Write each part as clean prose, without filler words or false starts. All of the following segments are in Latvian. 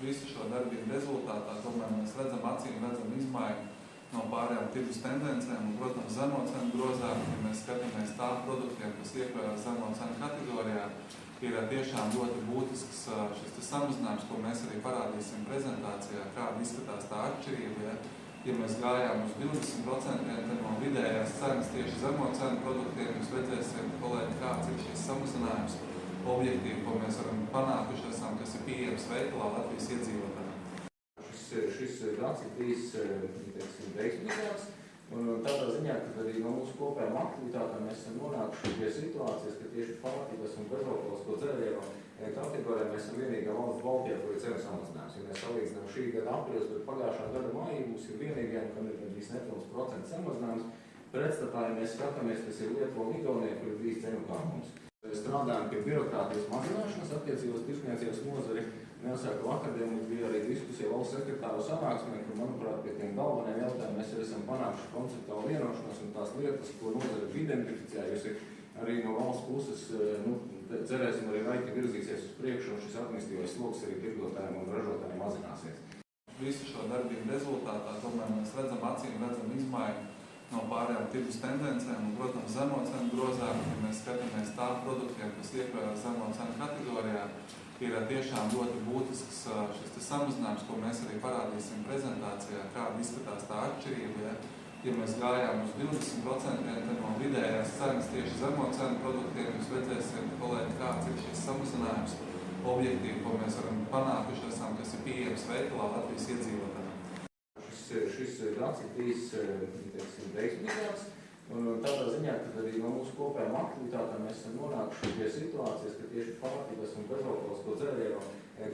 Visu šo darbību rezultātā tomēr mēs redzam izmaiņu no pārējām tirgus tendencēm un, protams, zemo cenu grozā. Ja mēs skatāmies tā produktiem, kas iekļaujas zemo cenu kategorijā, ir tiešām ļoti būtisks šis samazinājums, ko mēs arī parādīsim prezentācijā, kāda izskatās tā atšķirība. Ja mēs gājām uz 20%, tad no vidējās cenas tieši zemo cenu produktiem jūs redzēsiet, kolēģi, kāds ir šis samazinājums objektīvi, ko mēs varam panākuši esam, kas ir pieejams veikalā Latvijas iedzīvotājiem. Šis gads ir bijis veiksmīgāks, un tādā ziņā, ka arī no mūsu kopējām aktivitātēm mēs esam nonākuši pie situācijas, ka tieši pārtikas un bezalkoholisko dzērienu kategorijā mēs esam vienīgā valsts Baltijā, kur ir cenu samazinājums. Ja mēs salīdzinām šī gada aprīlis pret pagājušā gada maiju, mums ir vienīgajiem, kam ir bijis nepilns % samazinājums. Pretstatā, ja mēs skatāmies, kas ir Lietuva un Igaunija, kur ir bijis cenu kāpums. Strādājam pie birokrātijas mazināšanas attiecībos tirdzniecības nozari. Jāsaka, vakardien mums bija arī diskusija valsts sekretāru sanāksmē, kur, manuprāt, pie tiem galvenajiem jautājumiem mēs arī esam panākuši konceptuālu vienošanos un tās lietas, ko nozare ir identificējusi arī no valsts puses, cerēsim arī raiti virzīsies uz priekšu un šis administratīvais sloks arī tirgotājiem un ražotājiem mazināsies. Visu šo darbību rezultātā tomēr mēs redzam izmaiņu no pārējām tirgus tendencēm un, protams, zemo cenu grozā. Ja mēs skatāmies tā produktiem, kas iekļaujas zemo cenu kategorijā, ir tiešām ļoti būtisks šis samazinājums, ko mēs arī parādīsim prezentācijā, kāda izskatās tā atšķirība. Ja mēs gājām uz 20%, tad no vidējās cenas tieši zemo cenu produktiem jūs redzēsiet, kolēģi, kāds ir šis samazinājums objektīvi, ko mēs varam panākuši esam, kas ir pieejams veikalā Latvijas iedzīvotājiem. Šis gads ir bijis veiksmīgāks, un tādā ziņā, ka arī no mūsu kopējām aktivitātēm mēs esam nonākuši pie situācijas, ka tieši pārtikas un bezalkoholisko dzērienu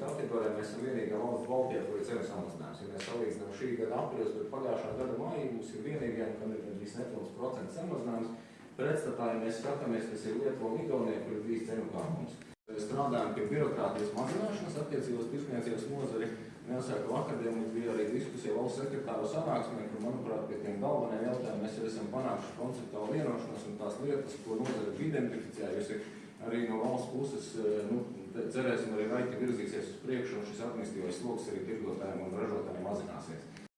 kategorijā mēs esam vienīgā valsts Baltijā, kur ir cenu samazinājums. Ja mēs salīdzinām šī gada aprīlis pret pagājušā gada maiju, mums ir vienīgajiem, kam ir bijis nepilns % samazinājums. Pretstatā, ja mēs skatāmies, kas ir Lietuva un Igaunija, kur ir bijis cenu kāpums. Strādājam pie birokrātijas mazināšanas attiecībos tirdzniecības nozari. Jāsaka, vakardien mums bija arī diskusija valsts sekretāru sanāksmē, kur, manuprāt, pie tiem galvenajiem jautājumiem mēs arī esam panākuši konceptuālu vienošanos un tās lietas, ko nozare ir identificējusi arī no valsts puses, cerēsim arī raiti virzīsies uz priekšu un šis administratīvais sloks arī tirgotājiem un ražotājiem mazināsies.